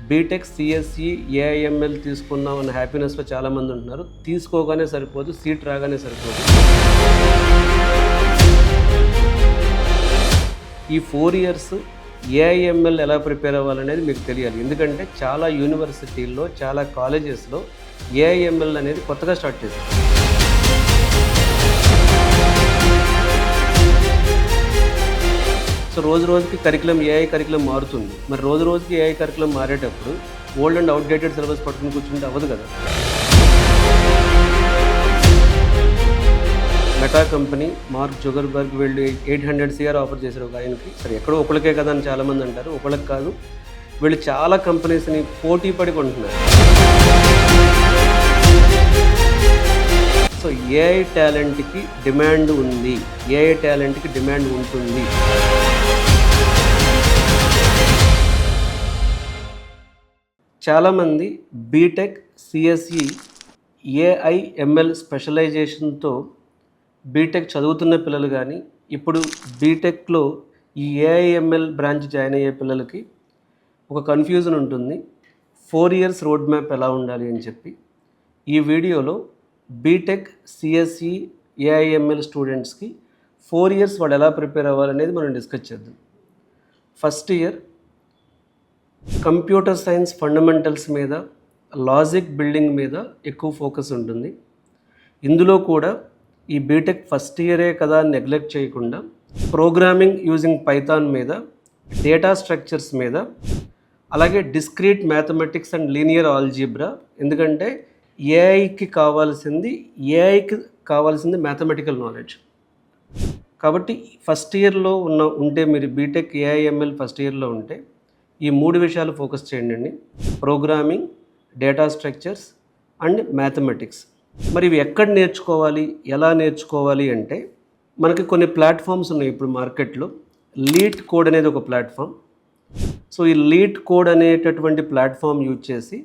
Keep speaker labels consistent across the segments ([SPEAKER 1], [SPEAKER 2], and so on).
[SPEAKER 1] BTech CSE AIML తీసుకున్నాం అన్న హ్యాపీనెస్లో చాలామంది ఉంటున్నారు. తీసుకోగానే సరిపోదు, సీట్ రాగానే సరిపోదు. ఈ 4 ఇయర్స్ ఏఐఎంఎల్ ఎలా ప్రిపేర్ అవ్వాలనేది మీకు తెలియాలి. ఎందుకంటే చాలా యూనివర్సిటీల్లో, చాలా కాలేజెస్లో ఏఐఎంఎల్ అనేది కొత్తగా స్టార్ట్ చేశారు. సో రోజు రోజుకి కరికులం ఏఐ కరికులం మారుతుంది. మరి రోజు రోజుకి ఏఐ కరికులం మారేటప్పుడు ఓల్డ్ అండ్ అవుట్డేటెడ్ సిలబస్ పట్టుకుని కూర్చుంటే అవ్వదు కదా. మెటా కంపెనీ మార్క్ జుకర్బర్గ్ వీళ్ళు 800 CR ఆఫర్ చేశారు ఒక ఆయనకి. సరే ఎక్కడో ఒకళ్ళకే కదా అని చాలామంది అంటారు. ఒకళ్ళకి కాదు, వీళ్ళు చాలా కంపెనీస్ని పోటీ పడి కొంటున్నారు. సో ఏఐ టాలెంట్కి డిమాండ్ ఉంది, ఏఐ టాలెంట్కి డిమాండ్ ఉంటుంది. చాలామంది బీటెక్ సిఎస్ఈ ఏఐఎంఎల్ స్పెషలైజేషన్తో బీటెక్ చదువుతున్న పిల్లలు కానీ, ఇప్పుడు బీటెక్లో ఈ ఏఐఎంఎల్ బ్రాంచ్ జాయిన్ అయ్యే పిల్లలకి ఒక కన్ఫ్యూజన్ ఉంటుంది. 4 ఇయర్స్ రోడ్ మ్యాప్ ఎలా ఉండాలి అని చెప్పి ఈ వీడియోలో బీటెక్ సిఎస్ఈ ఏఐఎంఎల్ స్టూడెంట్స్కి 4 ఇయర్స్ వాళ్ళు ఎలా ప్రిపేర్ అవ్వాలనేది మనం డిస్కస్ చేద్దాం. First year computer science fundamentals మీద, లాజిక్ బిల్డింగ్ మీద ఎక్కువ ఫోకస్ ఉంటుంది. ఇందులో కూడా ఈ బీటెక్ ఫస్ట్ ఇయరే కదా నెగ్లెక్ట్ చేయకుండా ప్రోగ్రామింగ్ యూజింగ్ పైథాన్ మీద, డేటా స్ట్రక్చర్స్ మీద, అలాగే discrete mathematics and linear algebra. ఎందుకంటే ఏఐకి కావాల్సింది మ్యాథమెటికల్ నాలెడ్జ్. కాబట్టి ఫస్ట్ ఇయర్లో ఉంటే మీరు బీటెక్ ఏఐఎంఎల్ ఫస్ట్ ఇయర్లో ఉంటే ఈ 3 విషయాలు ఫోకస్ చేయండి: programming, data structures and mathematics. మరి ఇవి ఎక్కడ నేర్చుకోవాలి, ఎలా నేర్చుకోవాలి అంటే మనకి కొన్ని ప్లాట్ఫామ్స్ ఉన్నాయి ఇప్పుడు మార్కెట్లో. లీట్ కోడ్ అనేది ఒక ప్లాట్ఫామ్. సో ఈ లీట్ కోడ్ అనేటటువంటి ప్లాట్ఫామ్ యూజ్ చేసి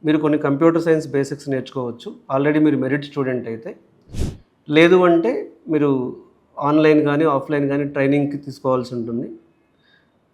[SPEAKER 1] మీరు కొన్ని కంప్యూటర్ సైన్స్ బేసిక్స్ నేర్చుకోవచ్చు. ఆల్రెడీ మీరు మెరిట్ స్టూడెంట్ అయితే. లేదు అంటే మీరు ఆన్లైన్ కానీ ఆఫ్లైన్ కానీ ట్రైనింగ్కి తీసుకోవాల్సి ఉంటుంది.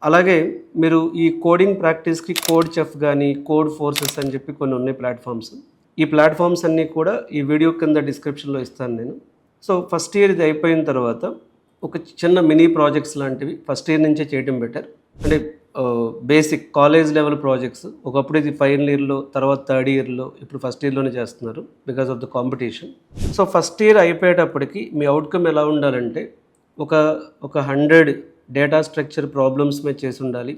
[SPEAKER 1] అలాగే మీరు ఈ కోడింగ్ ప్రాక్టీస్కి కోడ్ చెఫ్ కానీ, కోడ్ ఫోర్సెస్ అని చెప్పి కొన్ని ఉన్నాయి ప్లాట్ఫామ్స్. ఈ ప్లాట్ఫామ్స్ అన్నీ కూడా ఈ వీడియో కింద డిస్క్రిప్షన్లో ఇస్తాను నేను. సో ఫస్ట్ ఇయర్ ఇది అయిపోయిన తర్వాత ఒక చిన్న మినీ ప్రాజెక్ట్స్ లాంటివి ఫస్ట్ ఇయర్ నుంచే చేయడం బెటర్. అంటే బేసిక్ కాలేజ్ లెవెల్ ప్రాజెక్ట్స్. ఒకప్పుడు ఇది ఫైనల్ ఇయర్లో, తర్వాత థర్డ్ ఇయర్లో, ఇప్పుడు ఫస్ట్ ఇయర్లోనే చేస్తున్నారు because of the competition. So first year అయిపోయేటప్పటికి మీ అవుట్కమ్ ఎలా ఉండాలంటే ఒక 100 డేటా స్ట్రక్చర్ ప్రాబ్లమ్స్ మీద చేసి ఉండాలి.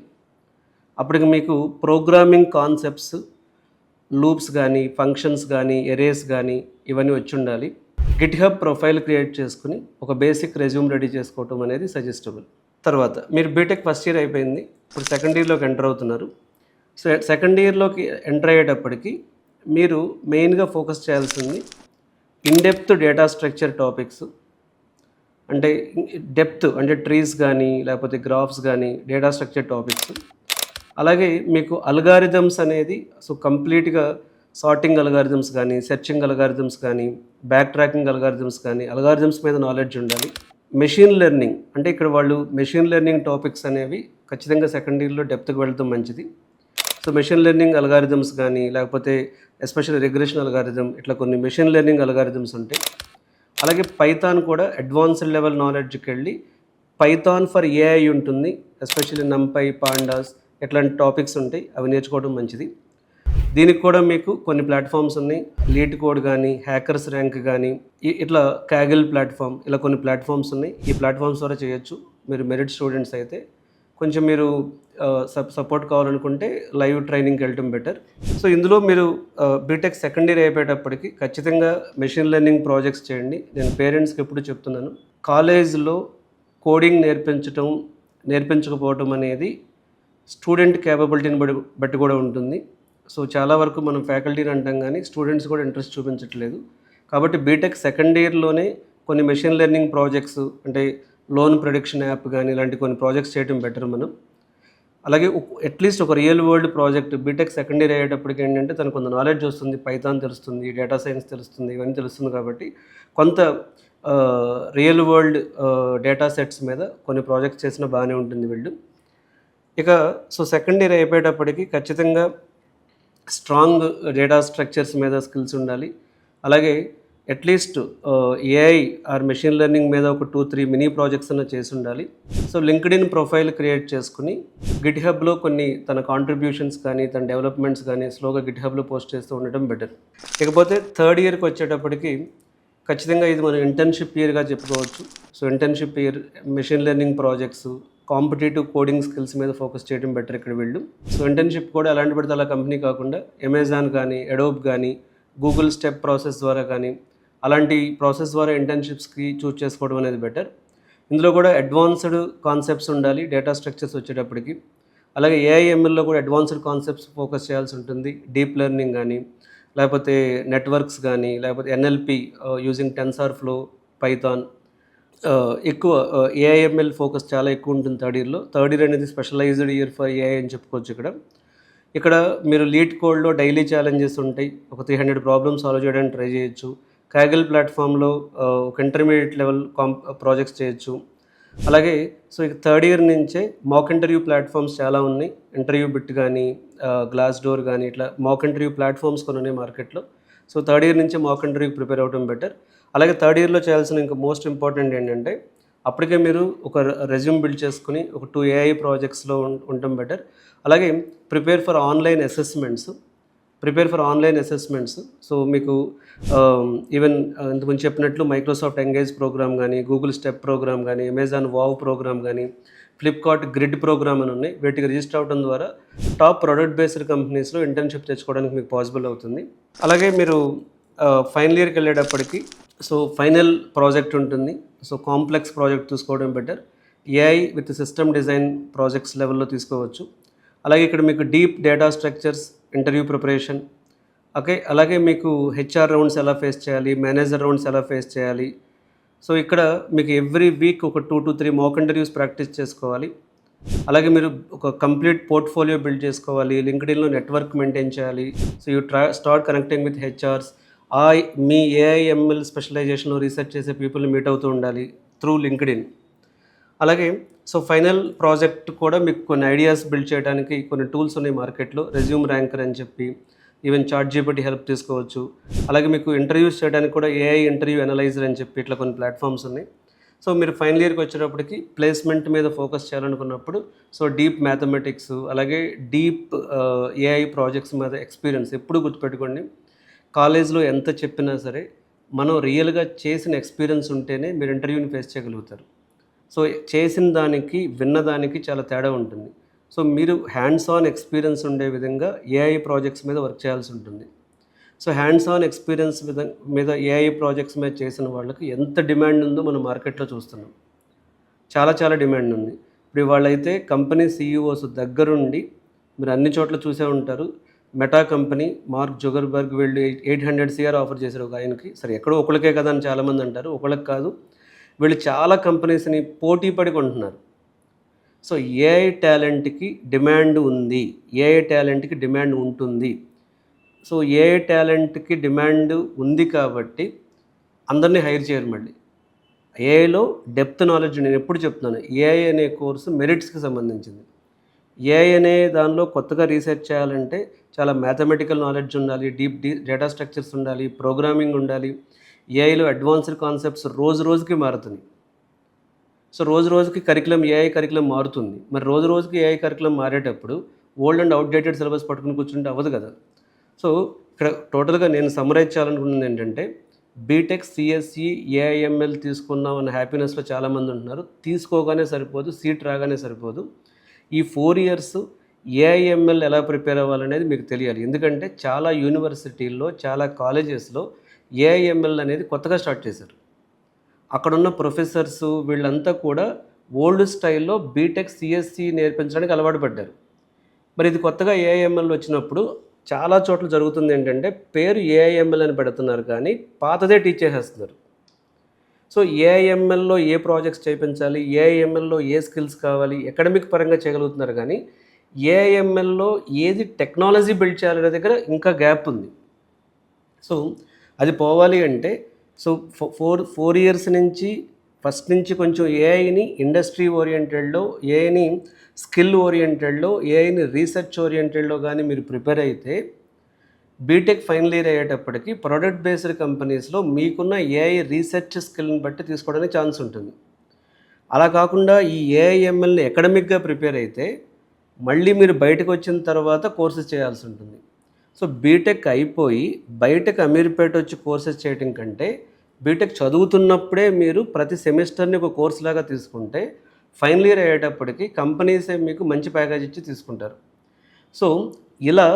[SPEAKER 1] అప్పటికి మీకు ప్రోగ్రామింగ్ కాన్సెప్ట్స్, లూప్స్ కానీ, ఫంక్షన్స్ కానీ, ఎరేస్ కానీ ఇవన్నీ వచ్చి ఉండాలి. గిట్హబ్ ప్రొఫైల్ క్రియేట్ చేసుకుని ఒక బేసిక్ రెజ్యూమ్ రెడీ చేసుకోవటం అనేది సజెస్టబుల్. తర్వాత మీరు బీటెక్ ఫస్ట్ ఇయర్ అయిపోయింది, ఇప్పుడు సెకండ్ ఇయర్లోకి ఎంటర్ అవుతున్నారు. సో సెకండ్ ఇయర్లోకి ఎంటర్ అయ్యేటప్పటికి మీరు మెయిన్గా ఫోకస్ చేయాల్సింది ఇన్డెప్త్ డేటా స్ట్రక్చర్ టాపిక్స్. అంటే డెప్త్ అంటే ట్రీస్ కానీ, లేకపోతే గ్రాఫ్స్ కానీ, డేటా స్ట్రక్చర్ టాపిక్స్. అలాగే మీకు అల్గారిథమ్స్ అనేది కంప్లీట్గా సార్టింగ్ అల్గారిథమ్స్ కానీ, సెర్చింగ్ అల్గారిథమ్స్ కానీ, బ్యాక్ ట్రాకింగ్ అల్గారిథమ్స్ కానీ, అల్గారిథమ్స్ మీద నాలెడ్జ్ ఉండాలి. మెషిన్ లెర్నింగ్ అంటే ఇక్కడ వాళ్ళు మెషిన్ లెర్నింగ్ టాపిక్స్ అనేవి ఖచ్చితంగా సెకండ్ ఇయర్లో డెప్త్కి వెళ్తాం మంచిది. సో మెషిన్ లెర్నింగ్ అల్గారిథమ్స్ కానీ, లేకపోతే ఎస్పెషల్లీ రిగ్రెషన్ అల్గారిథమ్, ఇట్లా కొన్ని మెషిన్ లెర్నింగ్ అల్గారిథమ్స్ ఉంటాయి. అలాగే పైథాన్ కూడా అడ్వాన్స్డ్ లెవెల్ నాలెడ్జ్కి వెళ్ళి పైథాన్ ఫర్ ఏఐ ఉంటుంది. ఎస్పెషల్లీ నంపై, పాండాస్ ఇట్లాంటి టాపిక్స్ ఉంటాయి, అవి నేర్చుకోవడం మంచిది. దీనికి కూడా మీకు కొన్ని ప్లాట్ఫామ్స్ ఉన్నాయి. లీట్ కోడ్ కానీ, హ్యాకర్స్ ర్యాంక్ కానీ, ఇట్లా క్యాగిల్ ప్లాట్ఫామ్, ఇలా కొన్ని ప్లాట్ఫామ్స్ ఉన్నాయి. ఈ ప్లాట్ఫామ్స్ ద్వారా చేయొచ్చు. మీరు మెరిట్ స్టూడెంట్స్ అయితే కొంచెం మీరు సపోర్ట్ కావాలనుకుంటే లైవ్ ట్రైనింగ్కి వెళ్ళటం బెటర్. సో ఇందులో మీరు బీటెక్ సెకండ్ ఇయర్ అయిపోయేటప్పటికి ఖచ్చితంగా మెషిన్ లెర్నింగ్ ప్రాజెక్ట్స్ చేయండి. నేను పేరెంట్స్కి ఎప్పుడు చెప్తున్నాను, కాలేజ్లో కోడింగ్ నేర్పించకపోవటం అనేది స్టూడెంట్ క్యాపబిలిటీని బట్టి కూడా ఉంటుంది. సో చాలా వరకు మనం ఫ్యాకల్టీని అంటాం కానీ స్టూడెంట్స్ కూడా ఇంట్రెస్ట్ చూపించట్లేదు. కాబట్టి బీటెక్ సెకండ్ ఇయర్లోనే కొన్ని మెషిన్ లెర్నింగ్ ప్రాజెక్ట్స్, అంటే లోన్ ప్రిడిక్షన్ యాప్ కానీ ఇలాంటి కొన్ని ప్రాజెక్ట్స్ చేయడం బెటర్ మనం. అలాగే అట్లీస్ట్ ఒక real world project BTech second year అయ్యేటప్పటికి ఏంటంటే తనకు కొంత నాలెడ్జ్ వస్తుంది, పైథాన్ తెలుస్తుంది, డేటా సైన్స్ తెలుస్తుంది, ఇవన్నీ తెలుస్తుంది. కాబట్టి కొంత రియల్ వరల్డ్ డేటా సెట్స్ మీద కొన్ని ప్రాజెక్ట్స్ చేసినా బాగానే ఉంటుంది వీళ్ళు. ఇక సో సెకండ్ ఇయర్ అయిపోయేటప్పటికి ఖచ్చితంగా స్ట్రాంగ్ డేటా స్ట్రక్చర్స్ మీద స్కిల్స్ ఉండాలి. అలాగే at least AI or machine learning మీద ఒక 2-3 మినీ ప్రాజెక్ట్స్ అన్న చేసి ఉండాలి. సో లింక్డ్ఇన్ ప్రొఫైల్ క్రియేట్ చేసుకుని గిట్ హబ్లో కొన్ని తన కాంట్రిబ్యూషన్స్ కానీ తన డెవలప్మెంట్స్ కానీ స్లోగా గిట్ హబ్లో పోస్ట్ చేస్తూ ఉండటం బెటర్. ఇకపోతే థర్డ్ ఇయర్కి వచ్చేటప్పటికి ఖచ్చితంగా ఇది మనం ఇంటర్న్షిప్ ఇయర్గా చెప్పుకోవచ్చు. So internship year machine learning projects, competitive coding skills మీద ఫోకస్ చేయడం బెటర్ ఇక్కడ వీళ్ళు. సో ఇంటర్న్షిప్ కూడా ఎలాంటి పడితే అలా కంపెనీ కాకుండా అమెజాన్ కానీ, అడోబ్ కానీ, గూగుల్ స్టెప్ ప్రాసెస్ ద్వారా కానీ అలాంటి ప్రాసెస్ ద్వారా ఇంటర్న్షిప్స్కి చూస్ చేసుకోవడం అనేది బెటర్. ఇందులో కూడా అడ్వాన్స్డ్ కాన్సెప్ట్స్ ఉండాలి డేటా స్ట్రక్చర్స్ వచ్చేటప్పటికి. అలాగే ఏఐఎంఎల్లో కూడా అడ్వాన్స్డ్ కాన్సెప్ట్స్ ఫోకస్ చేయాల్సి ఉంటుంది. డీప్ లెర్నింగ్ కానీ, లేకపోతే నెట్వర్క్స్ కానీ, లేకపోతే ఎన్ఎల్పి యూజింగ్ టెన్సార్ఫ్లో, పైథాన్ ఎక్కువ ఏఐఎంఎల్ ఫోకస్ చాలా ఎక్కువ ఉంటుంది థర్డ్ ఇయర్లో. థర్డ్ ఇయర్ అనేది స్పెషలైజ్డ్ ఇయర్ ఫర్ ఏఐ అని చెప్పుకోవచ్చు. ఇక్కడ మీరు లీడ్ కోడ్లో డైలీ ఛాలెంజెస్ ఉంటాయి. ఒక 300 ప్రాబ్లమ్స్ సాల్వ్ చేయడానికి ట్రై చేయొచ్చు. కాగల్ ప్లాట్ఫామ్లో ఒక ఇంటర్మీడియట్ లెవెల్ ప్రాజెక్ట్స్ చేయొచ్చు. అలాగే సో ఇక థర్డ్ ఇయర్ నుంచే మాక్ ఇంటర్వ్యూ ప్లాట్ఫామ్స్ చాలా ఉన్నాయి. ఇంటర్వ్యూ బిట్ కానీ, గ్లాస్ డోర్ కానీ ఇట్లా మాక్ ఇంటర్వ్యూ ప్లాట్ఫామ్స్ కొన్ని ఉన్నాయి మార్కెట్లో. సో థర్డ్ ఇయర్ నుంచే మాక్ ఇంటర్వ్యూకి ప్రిపేర్ అవ్వడం బెటర్. అలాగే థర్డ్ ఇయర్లో చేయాల్సిన ఇంకా మోస్ట్ ఇంపార్టెంట్ ఏంటంటే అప్పటికే మీరు ఒక రెజ్యూమ్ బిల్డ్ చేసుకుని ఒక 2 ఏఐ ప్రాజెక్ట్స్లో ఉండటం బెటర్. అలాగే prepare for online assessments. So మీకు ఈవెన్ ఇంతకుముందు చెప్పినట్లు మైక్రోసాఫ్ట్ ఎంగేజ్ ప్రోగ్రామ్ కానీ, గూగుల్ స్టెప్ ప్రోగ్రామ్ కానీ, అమెజాన్ వావ్ ప్రోగ్రామ్ కానీ, ఫ్లిప్కార్ట్ గ్రిడ్ ప్రోగ్రామ్ అని ఉన్నాయి. వీటికి రిజిస్టర్ అవ్వడం ద్వారా టాప్ ప్రొడక్ట్ బేస్డ్ కంపెనీస్లో ఇంటర్న్షిప్ తెచ్చుకోవడానికి మీకు పాసిబుల్ అవుతుంది. అలాగే మీరు ఫైనల్ ఇయర్కి వెళ్ళేటప్పటికి సో ఫైనల్ ప్రాజెక్ట్ ఉంటుంది. సో కాంప్లెక్స్ ప్రాజెక్ట్ తీసుకోవడం better. AI with system design projects లెవెల్లో తీసుకోవచ్చు. అలాగే ఇక్కడ మీకు deep data structures, interview preparation, అలాగే మీకు హెచ్ఆర్ రౌండ్స్ ఎలా ఫేస్ చేయాలి, మేనేజర్ రౌండ్స్ ఎలా ఫేస్ చేయాలి. సో ఇక్కడ మీకు ఎవ్రీ వీక్ ఒక 2 to 3 మాక్ ఇంటర్వ్యూస్ ప్రాక్టీస్ చేసుకోవాలి. అలాగే మీరు ఒక కంప్లీట్ పోర్ట్ఫోలియో బిల్డ్ చేసుకోవాలి. లింక్డ్ఇన్లో నెట్వర్క్ మెయింటైన్ చేయాలి. So you start connecting with HRs. మీ ఏఐఎంఎల్ స్పెషలైజేషన్లో రీసెర్చ్ చేసే పీపుల్ని మీట్ అవుతూ ఉండాలి త్రూ లింక్డ్ఇన్. అలాగే సో ఫైనల్ ప్రాజెక్ట్ కూడా మీకు కొన్ని ఐడియాస్ బిల్డ్ చేయడానికి కొన్ని టూల్స్ ఉన్నాయి మార్కెట్లో. రెజ్యూమ్ ర్యాంకర్ అని చెప్పి, ఈవెన్ చాట్‌జీపీటీ హెల్ప్ తీసుకోవచ్చు. అలాగే మీకు ఇంటర్వ్యూస్ చేయడానికి కూడా ఏఐ ఇంటర్వ్యూ అనలైజర్ అని చెప్పి ఇట్లా కొన్ని ప్లాట్ఫామ్స్ ఉన్నాయి. సో మీరు ఫైనల్ ఇయర్కి వచ్చేటప్పటికి ప్లేస్మెంట్ మీద ఫోకస్ చేయాలనుకున్నప్పుడు సో డీప్ మ్యాథమెటిక్స్, అలాగే డీప్ ఏఐ ప్రాజెక్ట్స్ మీద ఎక్స్పీరియన్స్ ఎప్పుడు గుర్తుపెట్టుకోండి. కాలేజ్లో ఎంత చెప్పినా సరే మనం రియల్గా చేసిన ఎక్స్పీరియన్స్ ఉంటేనే మీరు ఇంటర్వ్యూని ఫేస్ చేయగలుగుతారు. సో చేసిన దానికి విన్నదానికి చాలా తేడా ఉంటుంది. సో మీరు హ్యాండ్స్ ఆన్ ఎక్స్పీరియన్స్ ఉండే విధంగా ఏఐ ప్రాజెక్ట్స్ మీద వర్క్ చేయాల్సి ఉంటుంది. సో హ్యాండ్స్ ఆన్ ఎక్స్పీరియన్స్ మీద ఏఐ ప్రాజెక్ట్స్ మీద చేసిన వాళ్ళకి ఎంత డిమాండ్ ఉందో మనం మార్కెట్లో చూస్తున్నాం. చాలా డిమాండ్ ఉంది. ఇప్పుడు వాళ్ళైతే కంపెనీ సీఈఓస్ దగ్గరుండి మీరు అన్ని చోట్ల చూసే ఉంటారు. మెటా కంపెనీ మార్క్ జుకర్బర్గ్ వీళ్ళు 800 CR ఆఫర్ చేశారు ఒక ఆయనకి. సరే ఎక్కడో ఒకళ్ళకే కదా అని చాలామంది అంటారు. ఒకళ్ళకి కాదు, వీళ్ళు చాలా కంపెనీస్ని పోటీ పడి కొంటున్నారు. సో ఏఐ టాలెంట్కి డిమాండ్ ఉంది, ఏఐ టాలెంట్కి డిమాండ్ ఉంటుంది. సో ఏఐ టాలెంట్కి డిమాండ్ ఉంది కాబట్టి అందరినీ హైర్ చేయరు. మళ్ళీ ఏఐలో డెప్త్ నాలెడ్జ్ నేను ఎప్పుడు చెప్తున్నాను, ఏఐ అనే కోర్సు మెరిట్స్కి సంబంధించింది. ఏఐ అనే దానిలో కొత్తగా రీసెర్చ్ చేయాలంటే చాలా మ్యాథమెటికల్ నాలెడ్జ్ ఉండాలి, డీప్ డేటా స్ట్రక్చర్స్ ఉండాలి, ప్రోగ్రామింగ్ ఉండాలి. ఏఐలో అడ్వాన్స్డ్ కాన్సెప్ట్స్ రోజుకి మారుతున్నాయి. సో రోజుకి ఏఐ కరికులం మారుతుంది. మరి రోజుకి ఏఐ కరికులం మారేటప్పుడు ఓల్డ్ అండ్ అవుట్డేటెడ్ సిలబస్ పట్టుకుని కూర్చుంటే అవ్వదు కదా. సో ఇక్కడ టోటల్గా నేను సమ్మరైజ్ చేయాలనుకున్నది ఏంటంటే బీటెక్ సిఎస్సి ఏఐఎంఎల్ తీసుకున్నాం అన్న హ్యాపీనెస్లో చాలామంది ఉంటున్నారు. తీసుకోగానే సరిపోదు, సీట్ రాగానే సరిపోదు. ఈ 4 years ఏఐఎంఎల్ ఎలా ప్రిపేర్ అవ్వాలనేది మీకు తెలియాలి. ఎందుకంటే చాలా యూనివర్సిటీల్లో, చాలా కాలేజెస్లో ఏఐఎంఎల్ అనేది కొత్తగా స్టార్ట్ చేశారు. అక్కడున్న ప్రొఫెసర్స్ వీళ్ళంతా కూడా ఓల్డ్ స్టైల్లో బీటెక్ సిఎస్సి నేర్పించడానికి అలవాటు పడ్డారు. మరి ఇది కొత్తగా ఏఐఎంఎల్ వచ్చినప్పుడు చాలా చోట్ల జరుగుతుంది ఏంటంటే పేరు ఏఐఎంఎల్ అని పెడుతున్నారు కానీ పాతదే టీచ్ చేసేస్తున్నారు. సో ఏఐఎంఎల్లో ఏ ప్రాజెక్ట్స్ చేయించాలి, ఏఐఎంఎల్లో ఏ స్కిల్స్ కావాలి, అకాడమిక్ పరంగా చేయగలుగుతున్నారు కానీ ఏఐఎంఎల్లో ఏది టెక్నాలజీ బిల్డ్ చేయాలనే దగ్గర ఇంకా గ్యాప్ ఉంది. సో అది పోవాలి అంటే సో 4 years నుంచి ఫస్ట్ నుంచి కొంచెం ఏఐని ఇండస్ట్రీ ఓరియంటెడ్లో, ఏఐని స్కిల్ ఓరియంటెడ్లో, ఏఐని రీసెర్చ్ ఓరియంటెడ్లో కానీ మీరు ప్రిపేర్ అయితే బీటెక్ ఫైనల్ ఇయర్ అయ్యేటప్పటికి ప్రొడక్ట్ బేస్డ్ కంపెనీస్లో మీకున్న ఏఐ రీసెర్చ్ స్కిల్ని బట్టి తీసుకోవడానికి ఛాన్స్ ఉంటుంది. అలా కాకుండా ఈ ఏఐఎంఎల్ని అకాడమిక్గా ప్రిపేర్ అయితే మళ్ళీ మీరు బయటకు వచ్చిన తర్వాత కోర్సెస్ చేయాల్సి ఉంటుంది. సో బీటెక్ అయిపోయి బయటకు అమీర్పేట వచ్చి కోర్సెస్ చేయడం కంటే బీటెక్ చదువుతున్నప్పుడే మీరు ప్రతి సెమిస్టర్ని ఒక కోర్స్ లాగా తీసుకుంటే ఫైనల్ ఇయర్ అయ్యేటప్పటికి కంపెనీసే మీకు మంచి ప్యాకేజ్ ఇచ్చి తీసుకుంటారు. సో ఇలా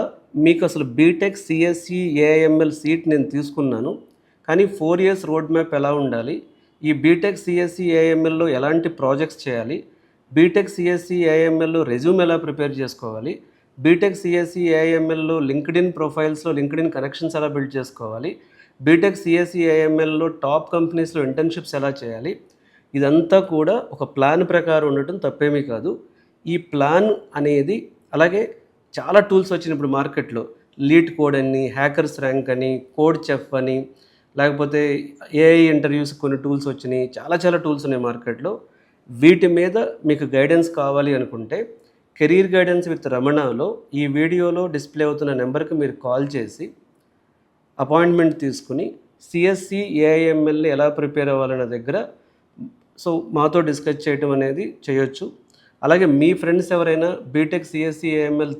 [SPEAKER 1] మీకు అసలు బీటెక్ సిఎస్సి ఏఐఎంఎల్ సీట్ నేను తీసుకున్నాను, కానీ 4 years రోడ్ మ్యాప్ ఎలా ఉండాలి, ఈ బీటెక్ సిఎస్సి ఏఐఎంఎల్లో ఎలాంటి ప్రాజెక్ట్స్ చేయాలి, బీటెక్ సిఎస్సి ఏఐఎంఎల్లో రెజ్యూమ్ ఎలా ప్రిపేర్ చేసుకోవాలి, బీటెక్ సిఎస్సి ఏఐఎంఎల్లో లింక్డ్ఇన్ ప్రొఫైల్స్లో లింక్డ్ఇన్ కనెక్షన్స్ ఎలా బిల్డ్ చేసుకోవాలి, బీటెక్ సిఎస్సి ఏఐఎంఎల్లో టాప్ కంపెనీస్లో ఇంటర్న్షిప్స్ ఎలా చేయాలి, ఇదంతా కూడా ఒక ప్లాన్ ప్రకారం ఉండటం తప్పేమీ కాదు. ఈ ప్లాన్ అనేది అలాగే చాలా టూల్స్ వచ్చినాయి ఇప్పుడు మార్కెట్లో. లీడ్ కోడ్ అని, హ్యాకర్స్ ర్యాంక్ అని, కోడ్ చెఫ్ అని, లేకపోతే ఏఐ ఇంటర్వ్యూస్ కొన్ని టూల్స్ వచ్చినాయి. చాలా టూల్స్ ఉన్నాయి మార్కెట్లో. వీటి మీద మీకు గైడెన్స్ కావాలి అనుకుంటే కెరీర్ గైడెన్స్ విత్ రమణలో ఈ వీడియోలో డిస్ప్లే అవుతున్న నెంబర్కి మీరు కాల్ చేసి అపాయింట్మెంట్ తీసుకుని సిఎస్సి ఏఐఎంఎల్ని ఎలా ప్రిపేర్ అవ్వాలనే దగ్గర సో మాతో డిస్కస్ చేయడం అనేది చేయొచ్చు. అలాగే మీ ఫ్రెండ్స్ ఎవరైనా బీటెక్ సిఎస్సి ఏఐఎంఎల్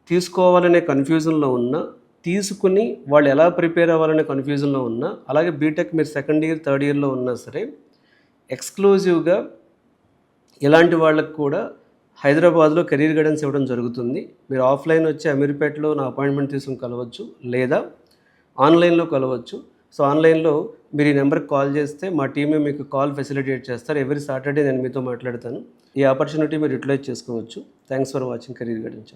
[SPEAKER 1] తీసుకోవాలనే కన్ఫ్యూజన్లో ఉన్నా, తీసుకుని వాళ్ళు ఎలా ప్రిపేర్ అవ్వాలనే కన్ఫ్యూజన్లో ఉన్నా, అలాగే బీటెక్ మీరు 2nd year 3rd yearలో ఉన్నా సరే ఎక్స్క్లూజివ్గా ఇలాంటి వాళ్ళకు కూడా హైదరాబాద్లో కెరీర్ గైడెన్స్ ఇవ్వడం జరుగుతుంది. మీరు ఆఫ్లైన్ వచ్చి అమీర్పేటలో నా అపాయింట్మెంట్ తీసుకుని కలవచ్చు, లేదా ఆన్లైన్లో కలవచ్చు. సో ఆన్లైన్లో మీరు ఈ నెంబర్కి కాల్ చేస్తే మా టీమే మీకు కాల్ ఫెసిలిటేట్ చేస్తారు. ఎవ్రీ సాటర్డే నేను మీతో మాట్లాడతాను. ఈ ఆపర్చునిటీ మీరు యూటిలైజ్ చేసుకోవచ్చు. Thanks for watching career guidance.